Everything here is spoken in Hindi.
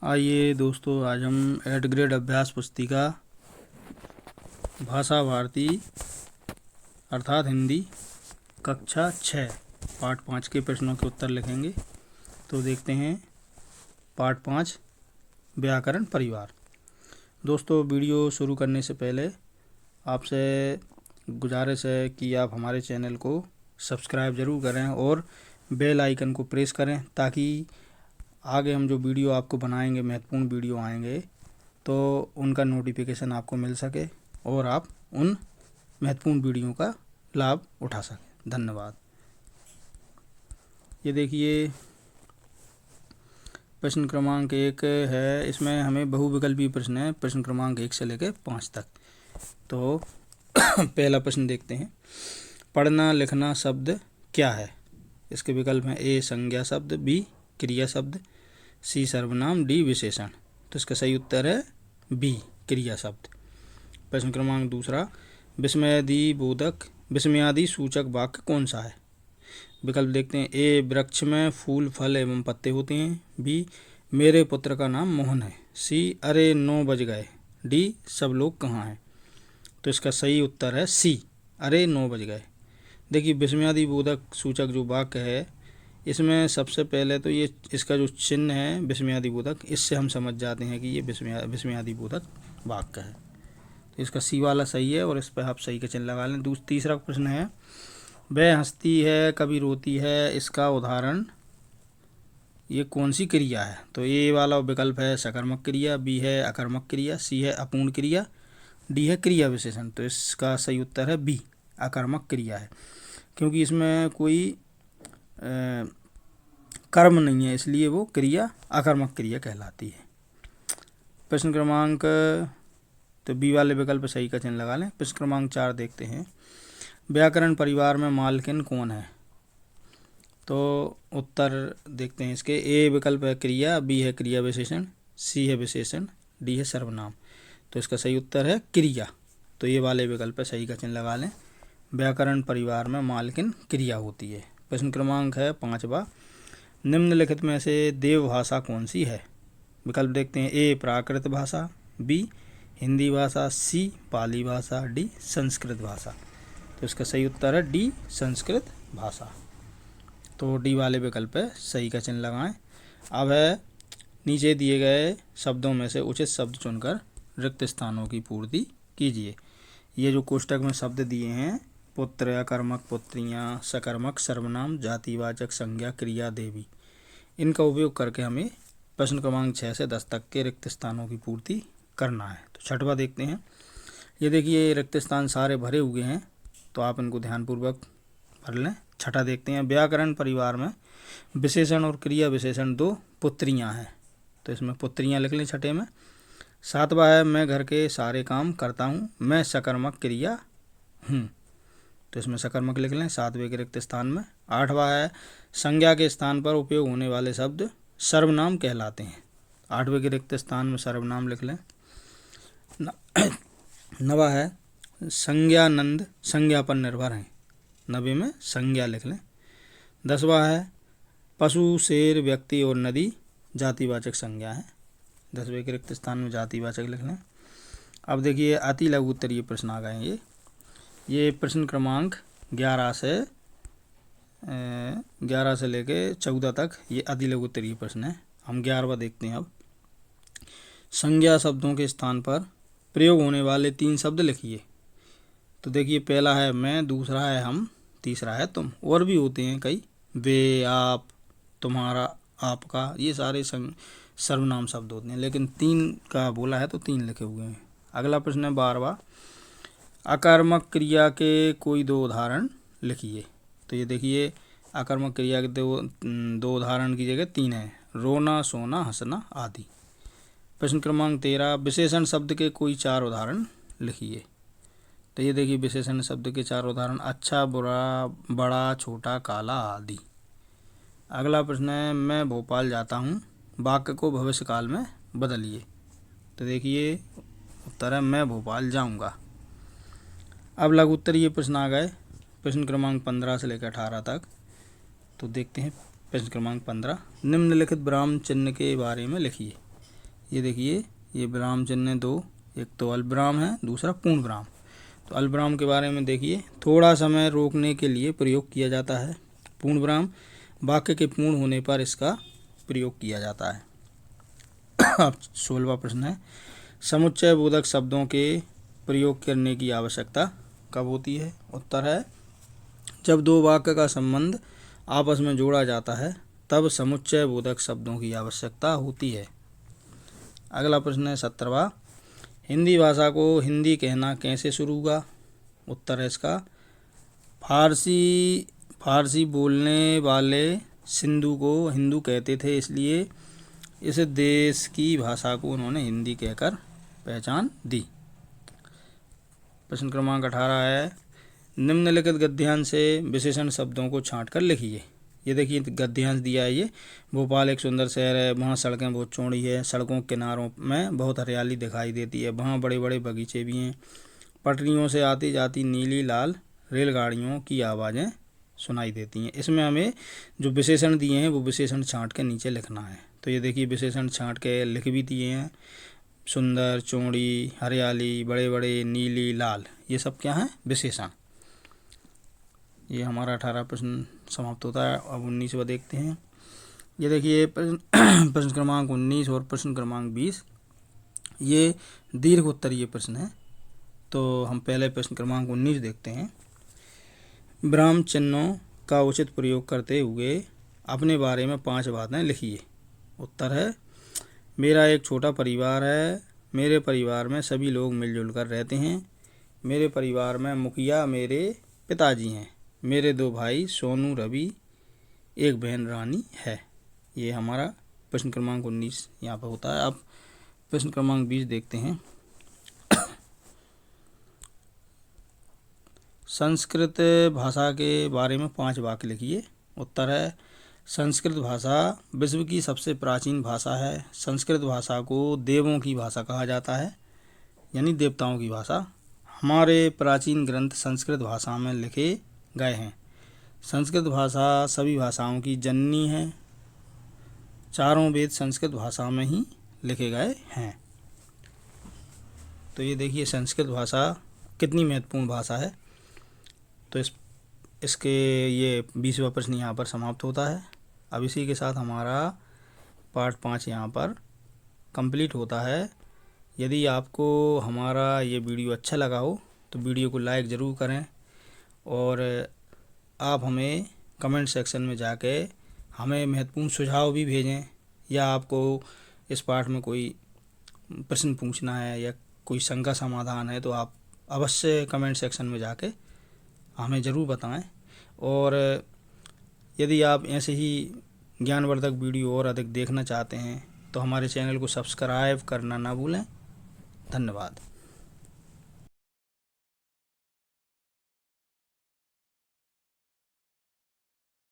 आइए दोस्तों, आज हम 8 ग्रेड अभ्यास पुस्तिका भाषा भारती अर्थात हिंदी कक्षा 6 पाठ 5 के प्रश्नों के उत्तर लिखेंगे। तो देखते हैं पाठ 5 व्याकरण परिवार। दोस्तों, वीडियो शुरू करने से पहले आपसे गुजारिश है कि आप हमारे चैनल को सब्सक्राइब ज़रूर करें और बेल आइकन को प्रेस करें, ताकि आगे हम जो वीडियो आपको बनाएंगे, महत्वपूर्ण वीडियो आएंगे, तो उनका नोटिफिकेशन आपको मिल सके और आप उन महत्वपूर्ण वीडियो का लाभ उठा सकें। धन्यवाद। ये देखिए, प्रश्न क्रमांक 1 है। इसमें हमें बहुविकल्पी प्रश्न है, प्रश्न क्रमांक 1 से लेकर 5 तक। तो पहला प्रश्न देखते हैं। पढ़ना लिखना शब्द क्या है? इसके विकल्प हैं ए संज्ञा शब्द, बी क्रिया शब्द, सी सर्वनाम, डी विशेषण। तो इसका सही उत्तर है बी क्रिया शब्द। प्रश्न क्रमांक 2, विस्मयादि सूचक वाक्य कौन सा है? विकल्प देखते हैं ए वृक्ष में फूल फल एवं पत्ते होते हैं, बी मेरे पुत्र का नाम मोहन है, सी अरे 9 बज गए, डी सब लोग कहाँ हैं। तो इसका सही उत्तर है सी अरे 9 बज गए। देखिए, विस्मयादि बोधक सूचक जो वाक्य है, इसमें सबसे पहले तो ये इसका जो चिन्ह है विस्मयादि बोधक, इससे हम समझ जाते हैं कि ये विस्मयादि बोधक वाक्य है। तो इसका सी वाला सही है और इस पर आप सही का चिन्ह लगा लें। तीसरा प्रश्न है, वह हंसती है कभी रोती है, इसका उदाहरण ये कौन सी क्रिया है? तो ए वाला विकल्प है सकर्मक क्रिया, बी है अकर्मक क्रिया, सी है अपूर्ण क्रिया, डी है क्रिया विशेषण। तो इसका सही उत्तर है बी अकर्मक क्रिया है, क्योंकि इसमें कोई कर्म नहीं है, इसलिए वो क्रिया अकर्मक क्रिया कहलाती है। प्रश्न क्रमांक तो बी वाले विकल्प सही का चिन्ह लगा लें। प्रश्न क्रमांक 4 देखते हैं। व्याकरण परिवार में मालकिन कौन है? तो उत्तर देखते हैं इसके। ए विकल्प है क्रिया, बी है क्रिया विशेषण, सी है विशेषण, डी है सर्वनाम। तो इसका सही उत्तर है क्रिया। तो ये वाले विकल्प सही का चिन्ह लगा लें। व्याकरण परिवार में मालकिन क्रिया होती है। प्रश्न क्रमांक है 5, निम्नलिखित में से देव भाषा कौन सी है? विकल्प देखते हैं ए प्राकृत भाषा, बी हिंदी भाषा, सी पाली भाषा, डी संस्कृत भाषा। तो इसका सही उत्तर है डी संस्कृत भाषा। तो डी वाले विकल्प सही का चिन्ह लगाएं। अब है नीचे दिए गए शब्दों में से उचित शब्द चुनकर रिक्त स्थानों की पूर्ति कीजिए। ये जो कोष्टक में शब्द दिए हैं, पुत्र, अकर्मक पुत्रियाँ, सकर्मक सर्वनाम, जातिवाचक संज्ञा, क्रिया, देवी, इनका उपयोग करके हमें प्रश्न क्रमांक 6 से 10 तक के रिक्त स्थानों की पूर्ति करना है। तो छठवा देखते हैं। ये देखिए, रिक्त स्थान सारे भरे हुए हैं, तो आप इनको ध्यानपूर्वक भर लें। छठा देखते हैं। व्याकरण परिवार में विशेषण और क्रिया विशेषण 2 पुत्रियाँ हैं, तो इसमें पुत्रियाँ लिख लें छठे में। 7वां है मैं घर के सारे काम करता हूँ, मैं सकर्मक क्रिया हूँ, तो इसमें सकर्मक लिख लें 7वें के रिक्त स्थान में। 8वां है संज्ञा के स्थान पर उपयोग होने वाले शब्द सर्वनाम कहलाते हैं, 8वें के रिक्त स्थान में सर्वनाम लिख लें। 9वां है संज्ञानंद संज्ञा पर निर्भर हैं, 90 में संज्ञा लिख लें। 10वां है पशु, शेर, व्यक्ति और नदी जातिवाचक संज्ञा है, 10वें के रिक्त स्थान में जातिवाचक लिख लें। अब देखिए, अति लघु उत्तरीय प्रश्न आ गए। ये प्रश्न क्रमांक 11 से लेके 14 तक ये अति लघु उत्तरीय प्रश्न है। हम 11वां देखते हैं। अब संज्ञा शब्दों के स्थान पर प्रयोग होने वाले 3 शब्द लिखिए। तो देखिए, पहला है मैं, दूसरा है हम, तीसरा है तुम। और भी होते हैं कई, वे, आप, तुम्हारा, आपका, ये सारे सर्वनाम शब्द होते हैं, लेकिन 3 का बोला है तो 3 लिखे हुए हैं। अगला प्रश्न है 12वां। अकर्मक क्रिया के कोई 2 उदाहरण लिखिए। तो ये देखिए, अकर्मक क्रिया के दो उदाहरण की जगह 3 है, रोना, सोना, हंसना आदि। प्रश्न क्रमांक 13। विशेषण शब्द के कोई 4 उदाहरण लिखिए। तो ये देखिए, विशेषण शब्द के 4 उदाहरण अच्छा, बुरा, बड़ा, छोटा, काला आदि। अगला प्रश्न है मैं भोपाल जाता हूँ, वाक्य को भविष्य काल में बदलिए। तो देखिए, उत्तर है मैं भोपाल जाऊँगा। अब लघु उत्तरीय प्रश्न आ गए, प्रश्न क्रमांक 15 से लेकर 18 तक। तो देखते हैं प्रश्न क्रमांक 15। निम्नलिखित विराम चिन्ह के बारे में लिखिए। ये देखिए, ये विराम चिन्ह 2, एक तो अल्पविराम है, दूसरा पूर्ण विराम। तो अल्पविराम के बारे में देखिए, थोड़ा समय रोकने के लिए प्रयोग किया जाता है। पूर्ण विराम वाक्य के पूर्ण होने पर इसका प्रयोग किया जाता है। अब 16वां प्रश्न है, समुच्चय बोधक शब्दों के प्रयोग करने की आवश्यकता कब होती है? उत्तर है, जब दो वाक्य का संबंध आपस में जोड़ा जाता है तब समुच्चय बोधक शब्दों की आवश्यकता होती है। अगला प्रश्न है 17वां, हिंदी भाषा को हिंदी कहना कैसे शुरू हुआ? उत्तर है इसका, फारसी बोलने वाले सिंधु को हिंदू कहते थे, इसलिए इस देश की भाषा को उन्होंने हिंदी कहकर पहचान दी। प्रश्न क्रमांक 18 है, निम्नलिखित गद्यांश से विशेषण शब्दों को छांट कर लिखिए। ये देखिए गद्यांश दिया है, ये भोपाल एक सुंदर शहर है, वहाँ सड़कें बहुत चौड़ी है, सड़कों के किनारों में बहुत हरियाली दिखाई देती है, वहाँ बड़े बड़े बगीचे भी हैं, पटरियों से आती जाती नीली लाल रेलगाड़ियों की आवाज़ें सुनाई देती हैं। इसमें हमें जो विशेषण दिए हैं वो विशेषण छांट के नीचे लिखना है। तो ये देखिए विशेषण छांट के लिख भी दिए हैं, सुंदर, चौड़ी, हरियाली, बड़े बड़े, नीली, लाल, ये सब क्या हैं? विशेषण। ये हमारा 18 प्रश्न समाप्त होता है। अब 19वां देखते हैं। ये देखिए प्रश्न क्रमांक 19 और प्रश्न क्रमांक 20 ये दीर्घ उत्तरीय प्रश्न है। तो हम पहले प्रश्न क्रमांक 19 देखते हैं। विराम चिन्हों का उचित प्रयोग करते हुए अपने बारे में 5 बातें लिखिए। उत्तर है, मेरा एक छोटा परिवार है, मेरे परिवार में सभी लोग मिलजुल कर रहते हैं, मेरे परिवार में मुखिया मेरे पिताजी हैं, मेरे 2 भाई सोनू, रवि, एक बहन रानी है। ये हमारा प्रश्न क्रमांक 19 यहाँ पर होता है। अब प्रश्न क्रमांक 20 देखते हैं। संस्कृत भाषा के बारे में 5 वाक्य लिखिए। उत्तर है, संस्कृत भाषा विश्व की सबसे प्राचीन भाषा है। संस्कृत भाषा को देवों की भाषा कहा जाता है, यानी देवताओं की भाषा। हमारे प्राचीन ग्रंथ संस्कृत भाषा में लिखे गए हैं। संस्कृत भाषा सभी भाषाओं की जननी है। चारों वेद संस्कृत भाषा में ही लिखे गए हैं। तो ये देखिए संस्कृत भाषा कितनी महत्वपूर्ण भाषा है। तो इसके ये 20वां प्रश्न यहाँ पर समाप्त होता है। अब इसी के साथ हमारा पार्ट 5 यहाँ पर कंप्लीट होता है। यदि आपको हमारा ये वीडियो अच्छा लगा हो तो वीडियो को लाइक ज़रूर करें और आप हमें कमेंट सेक्शन में जाके हमें महत्वपूर्ण सुझाव भी भेजें, या आपको इस पाठ में कोई प्रश्न पूछना है या कोई शंका समाधान है तो आप अवश्य कमेंट सेक्शन में जाके हमें ज़रूर बताएं। और यदि आप ऐसे ही ज्ञानवर्धक वीडियो और अधिक देखना चाहते हैं तो हमारे चैनल को सब्सक्राइब करना ना भूलें। धन्यवाद।